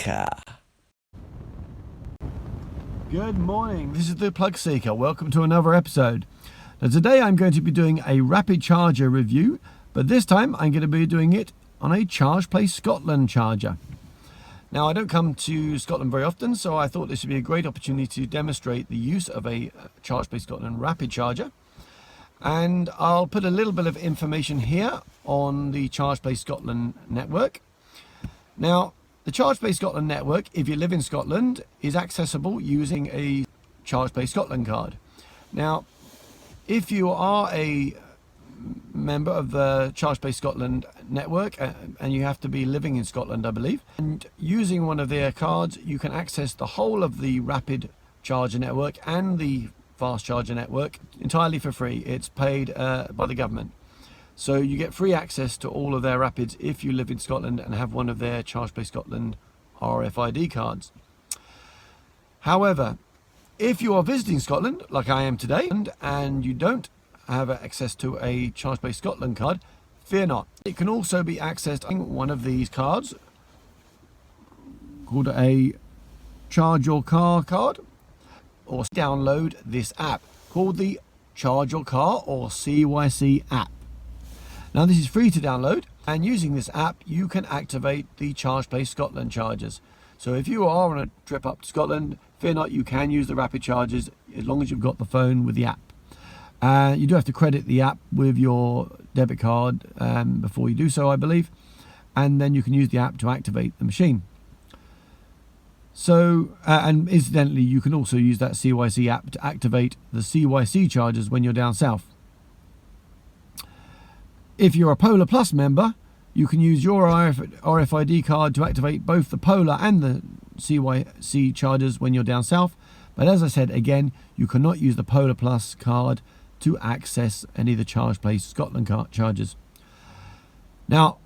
PlugSeeker. Good morning, this is the PlugSeeker. Welcome to another episode. Now today I'm going to be doing a rapid charger review, but this time I'm going to be doing it on a ChargePlace Scotland charger. Now I don't come to Scotland very often, so I thought this would be a great opportunity to demonstrate the use of a ChargePlace Scotland rapid charger. And I'll put a little bit of information here on the ChargePlace Scotland network. Now, the ChargePlace Scotland network, if you live in Scotland, is accessible using a ChargePlace Scotland card. Now, if you are a member of the ChargePlace Scotland network, and you have to be living in Scotland, I believe, and using one of their cards, you can access the whole of the rapid charger network and the fast charger network entirely for free. It's paid by the government, so you get free access to all of their rapids if you live in Scotland and have one of their ChargePlace Scotland RFID cards. However, if you are visiting Scotland like I am today and you don't have access to a ChargePlace Scotland card, fear not. It can also be accessed on one of these cards called a Charge Your Car card, or download this app called the Charge Your Car or CYC app. Now this is free to download, and using this app you can activate the ChargePlace Scotland chargers. So if you are on a trip up to Scotland, fear not, you can use the rapid chargers as long as you've got the phone with the app. You do have to credit the app with your debit card before you do so, I believe, and then you can use the app to activate the machine. So, and incidentally, you can also use that CYC app to activate the CYC chargers when you're down south. If you're a Polar Plus member, you can use your RFID card to activate both the Polar and the CYC chargers when you're down south. But as I said, again, you cannot use the Polar Plus card to access any of the ChargePlace Scotland chargers. Now,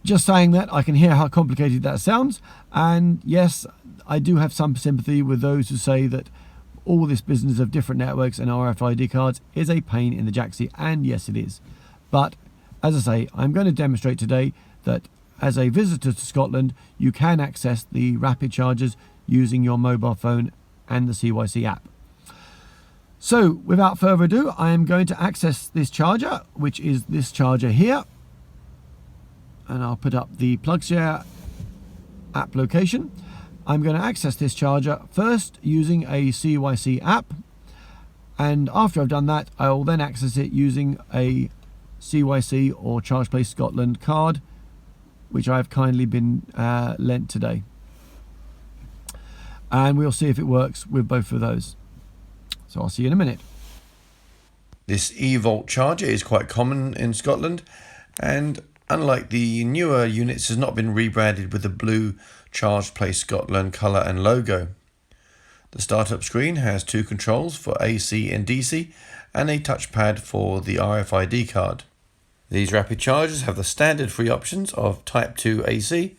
just saying that, I can hear how complicated that sounds, and yes, I do have some sympathy with those who say that all this business of different networks and RFID cards is a pain in the jacksie, and yes it is. But as I say, I'm going to demonstrate today that as a visitor to Scotland, you can access the rapid chargers using your mobile phone and the CYC app. So without further ado, I am going to access this charger, which is this charger here. And I'll put up the PlugSeeker app location. I'm going to access this charger first using a CYC app, and after I've done that, I will then access it using a CYC or ChargePlace Scotland card, which I've kindly been lent today. And we'll see if it works with both of those. So I'll see you in a minute. This eVolt charger is quite common in Scotland, and unlike the newer units, has not been rebranded with the blue ChargePlace Scotland colour and logo. The startup screen has two controls for AC and DC and a touchpad for the RFID card. These rapid chargers have the standard free options of Type 2 AC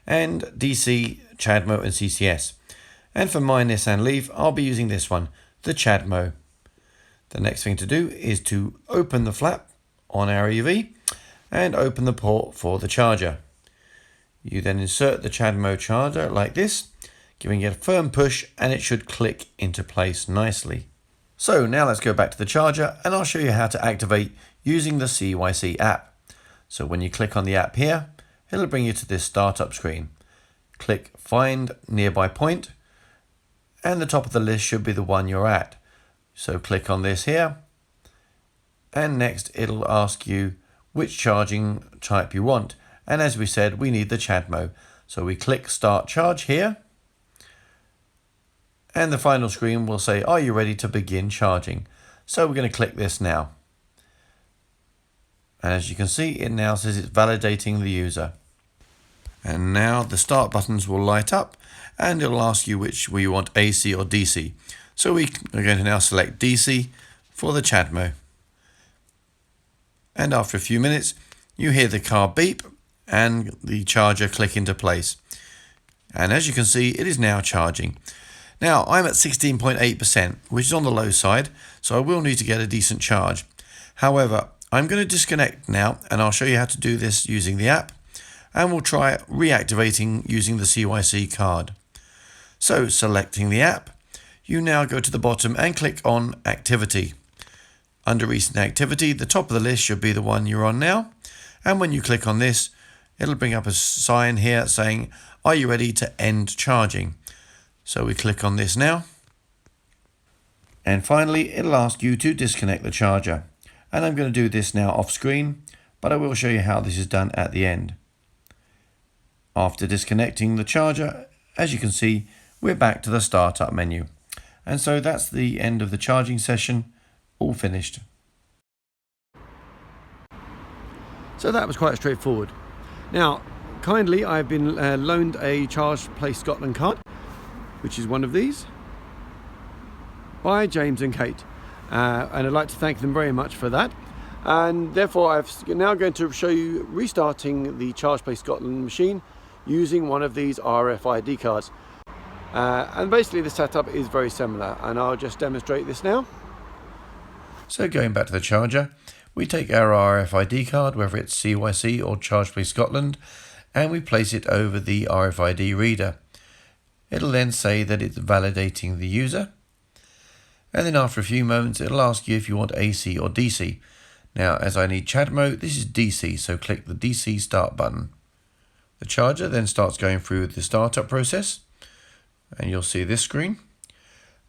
and DC, CHAdeMO and CCS. And for my Nissan Leaf, I'll be using this one, the CHAdeMO. The next thing to do is to open the flap on our EV and open the port for the charger. You then insert the CHAdeMO charger like this, giving it a firm push, and it should click into place nicely. So now let's go back to the charger, and I'll show you how to activate using the CYC app. So when you click on the app here, it'll bring you to this startup screen. Click Find Nearby Point, and the top of the list should be the one you're at. So click on this here, and next it'll ask you which charging type you want, and as we said, we need the CHAdeMO, so we click Start Charge here, and the final screen will say, are you ready to begin charging? So we're going to click this now, and as you can see, it now says it's validating the user. And now the start buttons will light up, and it'll ask you which we want, AC or DC. So we are going to now select DC for the CHAdeMO. And after a few minutes, you hear the car beep and the charger click into place. And as you can see, it is now charging. Now I'm at 16.8%, which is on the low side, so I will need to get a decent charge. However, I'm going to disconnect now, and I'll show you how to do this using the app. and we'll try reactivating using the CYC card. So selecting the app, you now go to the bottom and click on Activity. Under Recent Activity, the top of the list should be the one you're on now, and when you click on this, it'll bring up a sign here saying, "Are you ready to end charging?" So we click on this now, and finally it'll ask you to disconnect the charger, and I'm going to do this now off screen, but I will show you how this is done at the end. After disconnecting the charger, as you can see, we're back to the startup menu, and so that's the end of the charging session, all finished. So that was quite straightforward. Now, kindly, I've been loaned a ChargePlace Scotland card, which is one of these, by James and Kate. And I'd like to thank them very much for that. And therefore, I'm now going to show you restarting the ChargePlace Scotland machine using one of these RFID cards. And basically the setup is very similar, and I'll just demonstrate this now. So going back to the charger, we take our RFID card, whether it's CYC or ChargePlace Scotland, and we place it over the RFID reader. It'll then say that it's validating the user, and then after a few moments it'll ask you if you want AC or DC. Now, as I need chat mode, this is DC, so click the DC start button. The charger then starts going through the startup process, and you'll see this screen.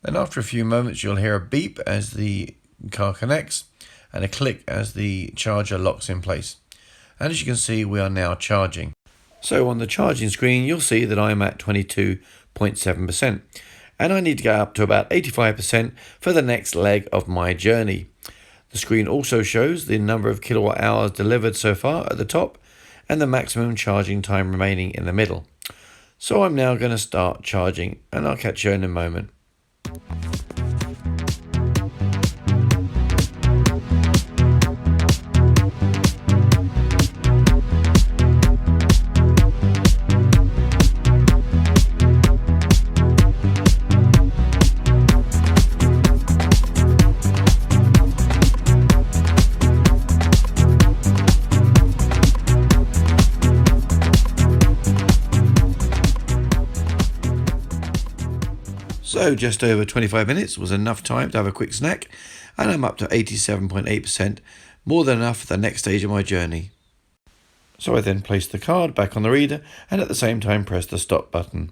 Then after a few moments you'll hear a beep as the car connects, and a click as the charger locks in place. And as you can see, we are now charging. So on the charging screen, you'll see that I'm at 22.7%, and I need to get up to about 85% for the next leg of my journey. The screen also shows the number of kilowatt hours delivered so far at the top, and the maximum charging time remaining in the middle. So I'm now going to start charging, and I'll catch you in a moment. So just over 25 minutes was enough time to have a quick snack, and I'm up to 87.8%, more than enough for the next stage of my journey. So I then placed the card back on the reader and at the same time pressed the stop button.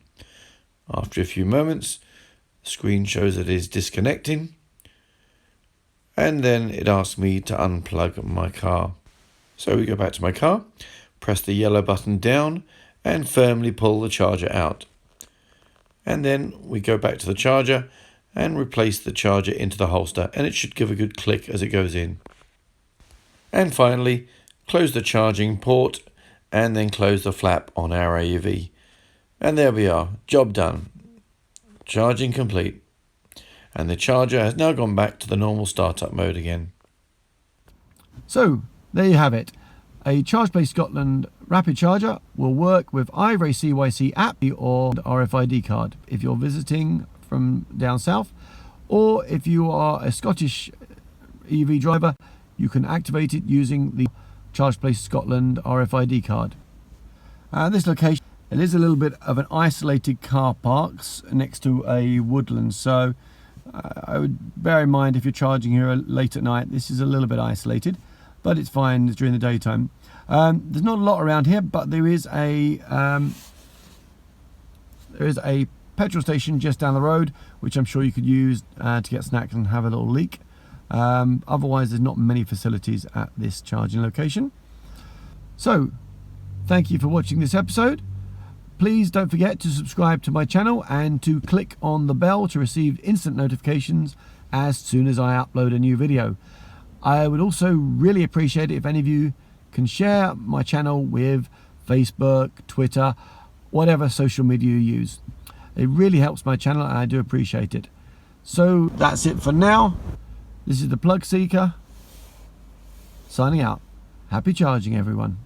After a few moments, the screen shows that it is disconnecting, and then it asks me to unplug my car. So we go back to my car, press the yellow button down and firmly pull the charger out. And then we go back to the charger and replace the charger into the holster, and it should give a good click as it goes in. And finally, close the charging port and then close the flap on our AUV. And there we are, job done. Charging complete. And the charger has now gone back to the normal startup mode again. So there you have it. A ChargePlace Scotland rapid charger will work with either a CYC app or RFID card if you're visiting from down south, or if you are a Scottish EV driver, you can activate it using the ChargePlace Scotland RFID card. This location, it is a little bit of an isolated car park next to a woodland, so I would bear in mind if you're charging here late at night, this is a little bit isolated, but it's fine during the daytime. There's not a lot around here, but there is a petrol station just down the road, which I'm sure you could use to get snacks and have a little leak. Otherwise, there's not many facilities at this charging location. So, thank you for watching this episode. Please don't forget to subscribe to my channel and to click on the bell to receive instant notifications as soon as I upload a new video. I would also really appreciate it if any of you can share my channel with Facebook, Twitter, whatever social media you use. It really helps my channel and I do appreciate it. So that's it for now. This is the PlugSeeker signing out. Happy charging, everyone.